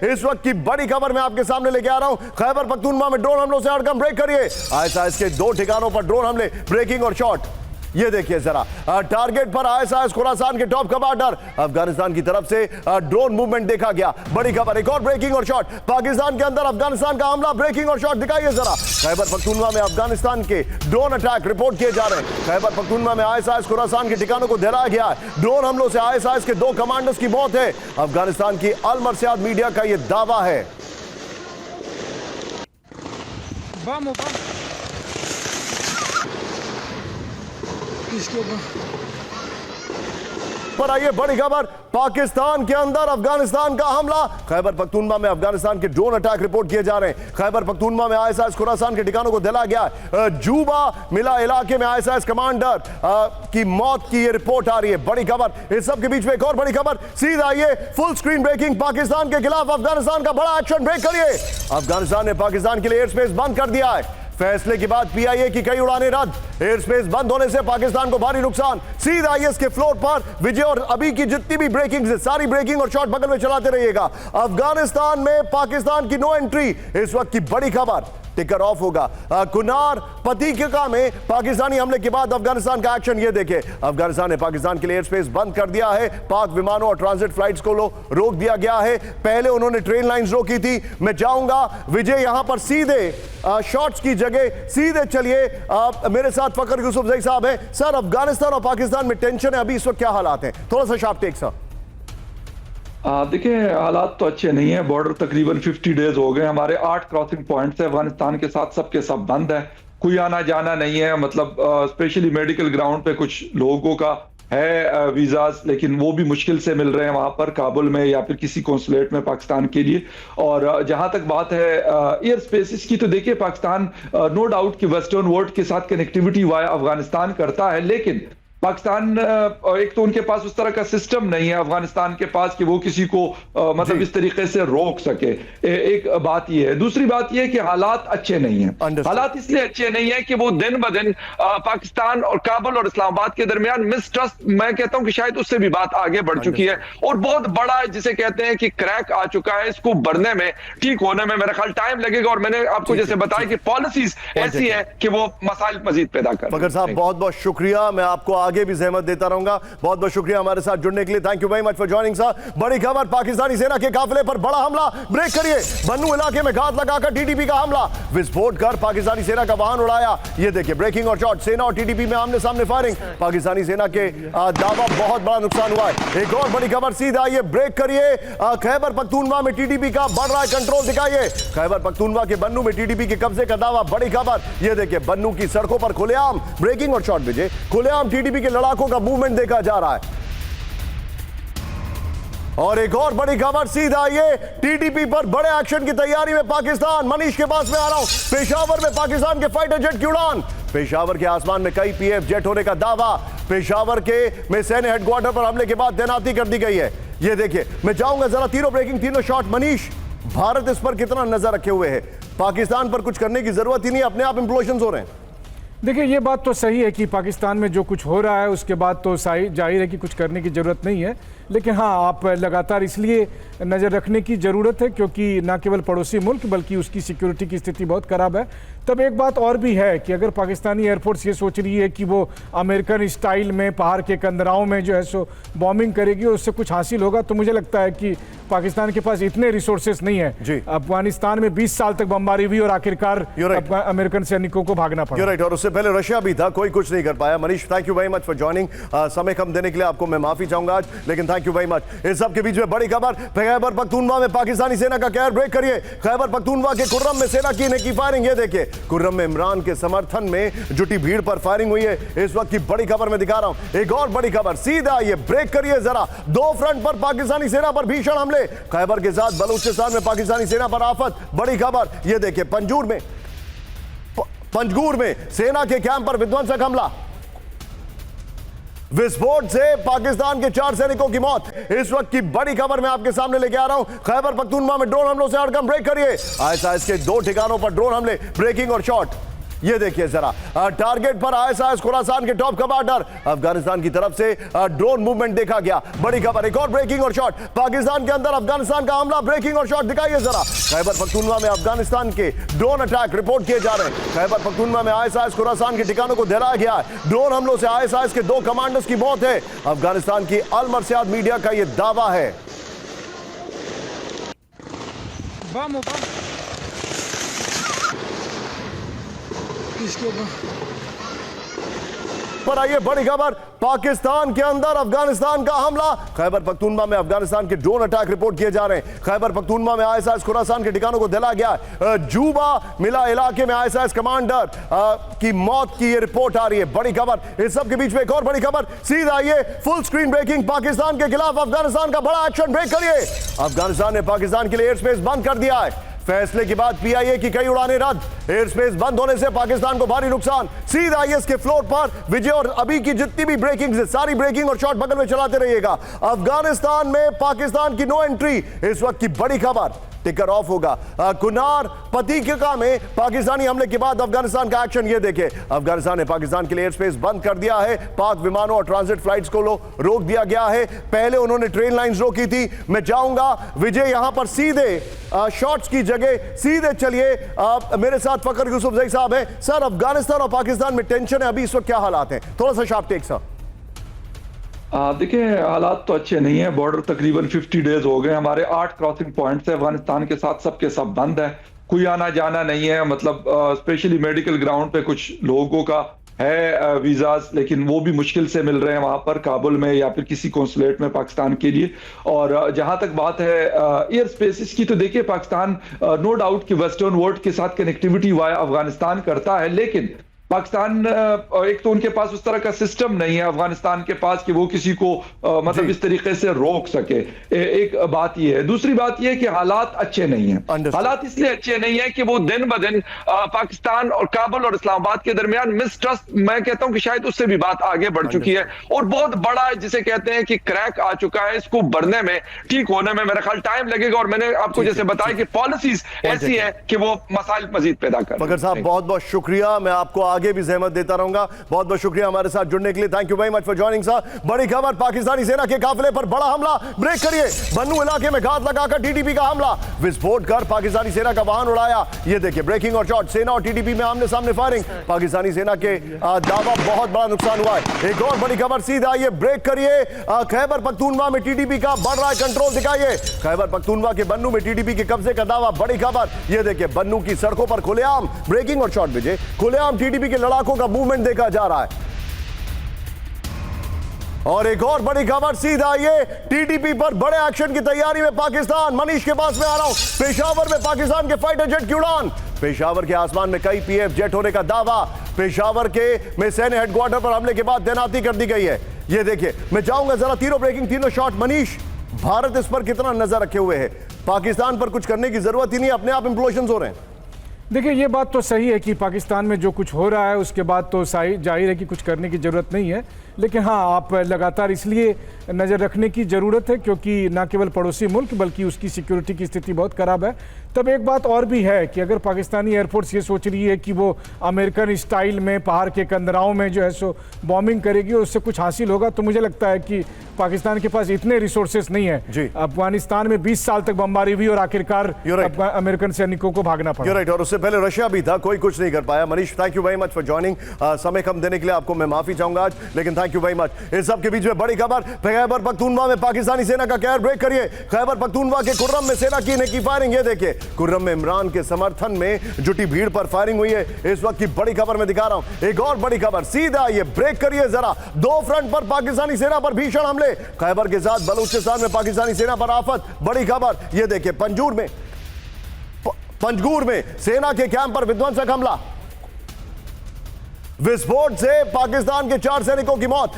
इस वक्त की बड़ी खबर मैं आपके सामने लेके आ रहा हूं। खैबर पख्तूनख्वा में ड्रोन हमलों से हड़कंप ब्रेक करिए। आईएसआईएस के 2 ठिकानों पर ड्रोन हमले, ब्रेकिंग और शॉट। ये देखिए जरा, टारगेट पर आईएसआईएस खुरासान के टॉप कमांडर अफगानिस्तान की तरफ से ड्रोन मूवमेंट देखा गया। बड़ी खबर, एक और ब्रेकिंग और शॉट। पाकिस्तान के अंदर अफगानिस्तान का हमला, ब्रेकिंग और शॉट दिखाइए जरा। खैबर पख्तूनख्वा में अफगानिस्तान के ड्रोन अटैक रिपोर्ट किए जा रहे हैं। खैबर पख्तूनख्वा में आईएसआईएस खुरासान के ठिकानों को धराया गया है। ड्रोन हमलों से आईएसआईएस के 2 कमांडर्स की मौत है। अफगानिस्तान की अल मरसियाद मीडिया का यह दावा है। पर आइए बड़ी खबर, पाकिस्तान के अंदर अफगानिस्तान का हमला। खैबर पख्तूनख्वा में अफगानिस्तान के ड्रोन अटैक रिपोर्ट किए जा रहे हैं। खैबर पख्तूनख्वा में आईएसआईएस खुरासान के ठिकानों को धला गया है। जूबा मिला इलाके में आईएसआईएस कमांडर की मौत की ये रिपोर्ट आ रही है। बड़ी खबर, इस सब के बीच में एक और बड़ी खबर। सीधा आइए, फुल स्क्रीन ब्रेकिंग। पाकिस्तान के खिलाफ अफगानिस्तान का बड़ा एक्शन, ब्रेक करिए। अफगानिस्तान ने पाकिस्तान के लिए एयर स्पेस बंद कर दिया है। फैसले के बाद पीआईए की कई उड़ानें रद्द। एयर स्पेस बंद होने से पाकिस्तान को भारी नुकसान। सीधा आईएस के फ्लोर पर विजय और अभी की जितनी भी ब्रेकिंग से सारी ब्रेकिंग और शॉट बगल में चलाते रहिएगा। अफगानिस्तान में पाकिस्तान की नो एंट्री, इस वक्त की बड़ी खबर। टिकर ऑफ होगा। कुनार पतिका में पाकिस्तानी हमले के बाद अफगानिस्तान का एक्शन, ये देखे। अफगानिस्तान ने पाकिस्तान के लिए एयर स्पेस बंद कर दिया है। पाक विमानों और ट्रांजिट फ्लाइट्स को रोक दिया गया है। पहले उन्होंने ट्रेन लाइंस रोकी थी। मैं चाहूंगा विजय यहां पर सीधे शॉट्स की जगह सीधे चलिए। मेरे साथ फकर यूसुफजई साहब हैं। सर, अफगानिस्तान और पाकिस्तान में टेंशन है अभी, इस वक्त क्या हालात हैं? थोड़ा सा शार्प टेक सर। देखिए, हालात तो अच्छे नहीं है। बॉर्डर तकरीबन 50 डेज हो गए। हमारे 8 क्रॉसिंग पॉइंट्स है अफगानिस्तान के साथ, सबके सब बंद है। कोई आना जाना नहीं है। मतलब स्पेशली मेडिकल ग्राउंड पे कुछ लोगों का है वीजाज, लेकिन वो भी मुश्किल से मिल रहे हैं वहां पर काबुल में या फिर किसी कॉन्सुलेट में पाकिस्तान के लिए। और जहां तक बात है एयर स्पेसिस की, तो देखिए पाकिस्तान नो डाउट कि वेस्टर्न वर्ल्ड के साथ कनेक्टिविटी वाया अफगानिस्तान करता है, लेकिन पाकिस्तान एक तो उनके पास उस तरह का सिस्टम नहीं है अफगानिस्तान के पास कि वो किसी को मतलब इस तरीके से रोक सके। एक बात ये है। दूसरी बात ये है कि हालात अच्छे नहीं हैं। हालात इसलिए अच्छे नहीं है कि वो दिन ब दिन पाकिस्तान और काबुल और इस्लामाबाद के दरमियान मिसट्रस्ट, मैं कहता हूं कि शायद उससे भी बात आगे बढ़ चुकी है और बहुत बड़ा जिसे कहते हैं कि क्रैक आ चुका है। इसको बढ़ने में, ठीक होने में मेरा ख्याल टाइम लगेगा। और मैंने आपको जैसे बताया कि पॉलिसीज ऐसी है कि वो मसाइल मजीद पैदा कर। फकर साहब, बहुत बहुत शुक्रिया। मैं आपको आगे भी जहमत देता रहूंगा। बहुत बहुत शुक्रिया हमारे साथ जुड़ने के लिए। Thank you very much for joining sir. बड़ी खबर, पाकिस्तानी सेना के काफिले पर बड़ा हमला, ब्रेक करिए। बन्नू इलाके में घात लगाकर टीटीपी का हमला, विस्फोट कर पाकिस्तानी सेना का वाहन उड़ाया। ये देखिए ब्रेकिंग और शॉट। सेना और टीटीपी में आमने सामने फायरिंग। पाकिस्तानी सेना के दावा, बहुत बड़ा नुकसान हुआ है। एक और बड़ी खबर, सीधा आइए, ब्रेक करिए। खैबर पख्तूनख्वा में टीटीपी का बढ़ रहा है कंट्रोल, दिखाइए। खैबर पख्तूनख्वा के बन्नू में टीटीपी के कब्जे का दावा, बड़ी खबर। ये देखिए बन्नू की सड़कों पर खुलेआम ब्रेकिंग और शॉट विजय, खुलेआम टीटीपी के लड़ाकों का मूवमेंट देखा जा रहा है। और एक और बड़ी खबर, सीधा आइए, टीटीपी पर बड़े एक्शन की तैयारी में पाकिस्तान। मनीष के पास में आ रहा हूं। पेशावर में पाकिस्तान के फाइटर जेट की उड़ान, पेशावर के आसमान में कई पीएफ जेट होने का दावा। पेशावर के में सैन्य हेडक्वार्टर पर हमले के बाद तैनाती कर दी गई है। ये देखिए, मैं चाहूंगा जरा तीनों ब्रेकिंग, तीनों शॉट। मनीष, भारत इस पर कितना नजर रखे हुए है? पाकिस्तान पर कुछ करने की जरूरत ही नहीं, अपने आप इंप्लोशंस हो रहे हैं। देखिए, ये बात तो सही है कि पाकिस्तान में जो कुछ हो रहा है उसके बाद तो जाहिर है कि कुछ करने की ज़रूरत नहीं है। लेकिन हाँ, आप लगातार इसलिए नज़र रखने की ज़रूरत है क्योंकि न केवल पड़ोसी मुल्क बल्कि उसकी सिक्योरिटी की स्थिति बहुत ख़राब है। तब एक बात और भी है कि अगर पाकिस्तानी एयरफोर्स ये सोच रही है कि वो अमेरिकन स्टाइल में पहाड़ के कंदराओं में जो है सो बॉम्बिंग करेगी और उससे कुछ हासिल होगा, तो मुझे लगता है कि पाकिस्तान के पास इतने रिसोर्सेस नहीं है। अफगानिस्तान में 20 साल तक बमबारी हुई और आखिरकार अमेरिकन सैनिकों को भागना पड़ा। राइट, और उससे पहले रशिया भी था, कोई कुछ नहीं कर पाया। Manish, thank you very much for joining. समय कम देने के लिए आपको मैं माफी चाहूंगा आज, लेकिन थैंक यू वेरी मच। इस सब के बीच में बड़ी खबर, खैबर पख्तूनख्वा में पाकिस्तानी सेना का कहर, ब्रेक करिए। खैबर पख्तूनख्वा के कुर्रम में सेना की फायरिंग, ये देखिए। कुर्रम में इमरान के समर्थन में जुटी भीड़ पर फायरिंग हुई है। इस वक्त की बड़ी खबर मैं दिखा रहा हूं। एक और बड़ी खबर, सीधा ये ब्रेक करिए जरा। 2 फ्रंट पर पाकिस्तानी सेना पर भीषण हमले। खैबर के साथ बलूचिस्तान में पाकिस्तानी सेना पर आफत, बड़ी खबर। ये देखिए पंजगूर में सेना के कैंप पर विध्वंसक हमला, विस्फोट से पाकिस्तान के 4 सैनिकों की मौत। इस वक्त की बड़ी खबर मैं आपके सामने लेके आ रहा हूं। खैबर पख्तूनख्वा में ड्रोन हमलों से हड़कंप, ब्रेक करिए। आईएसआईएस के 2 ठिकानों पर ड्रोन हमले, ब्रेकिंग और शॉट। ये देखिए जरा टारगेट पर आईएसआईएस खुरासान के टॉप कमांडर अफगानिस्तान की तरफ से ड्रोन मूवमेंट देखा गया। बड़ी खबर, एक और ब्रेकिंग और शॉट पाकिस्तान के अंदर अफगानिस्तान का हमला। ब्रेकिंग और शॉट दिखाइए जरा। खैबर पख्तूनख्वा में अफगानिस्तान के ड्रोन अटैक रिपोर्ट किए जा रहे हैं। खैबर पख्तूनख्वा में आईएसआईएस खुरासान के ठिकानों को दहलाया गया है। ड्रोन हमलों से आईएसआईएस के 2 कमांडर्स की मौत है। अफगानिस्तान की अल मरसियाद मीडिया का यह दावा है। पर आइए बड़ी खबर, पाकिस्तान के अंदर अफगानिस्तान का हमला। खैबर पख्तूनख्वा में अफगानिस्तान के ड्रोन अटैक रिपोर्ट किए जा रहे हैं। खैबर पख्तूनख्वा में आईएसआईएस खुरासान के ठिकानों को दहलाया गया है। जूबा मिला इलाके में आईएसआईएस कमांडर की मौत की ये रिपोर्ट आ रही है। बड़ी खबर, इस सब के बीच में एक और बड़ी खबर। सीधा आइए, फुल स्क्रीन ब्रेकिंग, पाकिस्तान के खिलाफ अफगानिस्तान का बड़ा एक्शन। ब्रेक करिए। अफगानिस्तान ने पाकिस्तान के लिए एयर स्पेस बंद कर दिया है। फैसले के बाद पीआईए की कई उड़ानें रद्द। एयर स्पेस बंद होने से पाकिस्तान को भारी नुकसान। सीधा आईएस के फ्लोर पर विजय और अभी की जितनी भी ब्रेकिंग, सारी ब्रेकिंग और शॉट बगल में चलाते रहिएगा। अफगानिस्तान में पाकिस्तान की नो एंट्री, इस वक्त की बड़ी खबर। टिकर ऑफ होगा। कुनार पतीका में पाकिस्तानी हमले के बाद अफगानिस्तान का एक्शन। ये देखे, अफगानिस्तान ने पाकिस्तान के लिए एयर स्पेस बंद कर दिया है। पाक विमानों और ट्रांजिट फ्लाइट्स को रोक दिया गया है। पहले उन्होंने ट्रेन लाइंस रोकी थी। मैं चाहूंगा विजय यहां पर सीधे शॉट्स की जगह सीधे चलिए। मेरे साथ फकर यूसुफजई साहब हैं। सर, अफगानिस्तान और पाकिस्तान में टेंशन है, अभी इस वक्त क्या हालात हैं? थोड़ा सा शार्प टेक सर। देखिए, हालात तो अच्छे नहीं है। बॉर्डर तकरीबन 50 डेज हो गए। हमारे 8 क्रॉसिंग पॉइंट्स है अफगानिस्तान के साथ, सबके सब बंद है। कोई आना जाना नहीं है। मतलब स्पेशली मेडिकल ग्राउंड पे कुछ लोगों का है वीजाज, लेकिन वो भी मुश्किल से मिल रहे हैं वहां पर काबुल में या फिर किसी कॉन्सुलेट में पाकिस्तान के लिए। और जहां तक बात है एयर स्पेसिस की, तो देखिए पाकिस्तान नो डाउट कि वेस्टर्न वर्ल्ड के साथ कनेक्टिविटी वाया अफगानिस्तान करता है, लेकिन पाकिस्तान एक तो उनके पास उस तरह का सिस्टम नहीं है अफगानिस्तान के पास कि वो किसी को मतलब इस तरीके से रोक सके। एक बात ये है। दूसरी बात ये है कि हालात अच्छे नहीं है। हालात इसलिए अच्छे नहीं है कि वो दिन ब दिन पाकिस्तान और काबुल और इस्लामाबाद के दरमियान मिसट्रस्ट, मैं कहता हूं कि शायद उससे भी बात आगे बढ़ चुकी है और बहुत बड़ा जिसे कहते हैं कि क्रैक आ चुका है। इसको बढ़ने में, ठीक होने में मेरा ख्याल टाइम लगेगा। और मैंने आपको जैसे बताया कि पॉलिसीज ऐसी है कि वो मसाइल मजीद पैदा कर। फकर साहब, बहुत बहुत शुक्रिया। मैं आपको आगे भी जहमत देता रहूंगा। बहुत बहुत शुक्रिया हमारे साथ जुड़ने के लिए। Thank you very much for joining sir. बड़ी खबर, पाकिस्तानी सेना के काफिले पर बड़ा हमला। ब्रेक करिए। बन्नू इलाके में घात लगाकर टीटीपी का हमला। विस्फोट कर पाकिस्तानी सेना का वाहन उड़ाया। ये देखिए ब्रेकिंग और शॉट। सेना और टीटीपी में आमने सामने फायरिंग। पाकिस्तानी सेना के दावा, बहुत बड़ा नुकसान हुआ है। एक और बड़ी खबर, सीधा ये ब्रेक करिए। खैबर पख्तूनख्वा में टीटीपी का बढ़ रहा है कंट्रोल, दिखाइए। खैबर पख्तूनख्वा के बन्नू में टीटीपी के कब्जे का दावा। बड़ी खबर, ये देखिए बन्नू की सड़कों पर खुलेआम ब्रेकिंग और शॉट विजय, खुलेआम टीटीपी के लड़ाकों का मूवमेंट देखा जा रहा है। और एक और बड़ी खबर, सीधा ये टीटीपी पर बड़े एक्शन की तैयारी में पाकिस्तान। मनीष के पास में आ रहा हूं। पेशावर में पाकिस्तान के फाइटर जेट की उड़ान। पेशावर के आसमान में कई पीएफ जेट होने का दावा। पेशावर के में सैन्य हेडक्वार्टर पर हमले के बाद तैनाती कर दी गई है। ये देखिए, मैं चाहूंगा जरा तीनों ब्रेकिंग, तीनों शॉट। मनीष, भारत इस पर कितना नजर रखे हुए है? पाकिस्तान पर कुछ करने की जरूरत ही नहीं, अपने आप इंप्लोजन हो रहे हैं। देखिए, ये बात तो सही है कि पाकिस्तान में जो कुछ हो रहा है उसके बाद तो जाहिर है कि कुछ करने की ज़रूरत नहीं है। लेकिन हाँ, आप लगातार इसलिए नज़र रखने की ज़रूरत है क्योंकि न केवल पड़ोसी मुल्क बल्कि उसकी सिक्योरिटी की स्थिति बहुत ख़राब है। तब एक बात और भी है कि अगर पाकिस्तानी एयरफोर्स ये सोच रही है कि वो अमेरिकन स्टाइल में पहाड़ के कंदराओं में जो है सो बॉम्बिंग करेगी और उससे कुछ हासिल होगा, तो मुझे लगता है कि पाकिस्तान के पास इतने रिसोर्सेस नहीं है। अफगानिस्तान में 20 साल तक बमबारी हुई और आखिरकार अमेरिकन सैनिकों को भागना पड़ा। राइट, और उससे पहले रशिया भी था, कोई कुछ नहीं कर पाया। Manish, thank you very much for joining. समय कम देने के लिए आपको मैं माफी चाहूंगा आज, लेकिन थैंक यू वेरी मच। इस सब के बीच में बड़ी खबर, खैबर पख्तूनख्वा में पाकिस्तानी सेना का कहर। ब्रेक करिए। खैबर पख्तूनख्वा के कुर्रम में सेना की फायरिंग। ये देखिए, कुर्रम में इमरान के समर्थन में जुटी भीड़ पर फायरिंग हुई है। इस वक्त की बड़ी खबर मैं दिखा रहा हूं। एक और बड़ी खबर, सीधा ये ब्रेक करिए जरा। 2 फ्रंट पर पाकिस्तानी सेना पर भीषण हमले। खैबर के साथ बलूचिस्तान में पाकिस्तानी सेना पर आफत। बड़ी खबर, ये देखिए पंजगूर में सेना के कैंप पर विध्वंसक हमला। विस्फोट से पाकिस्तान के 4 सैनिकों की मौत।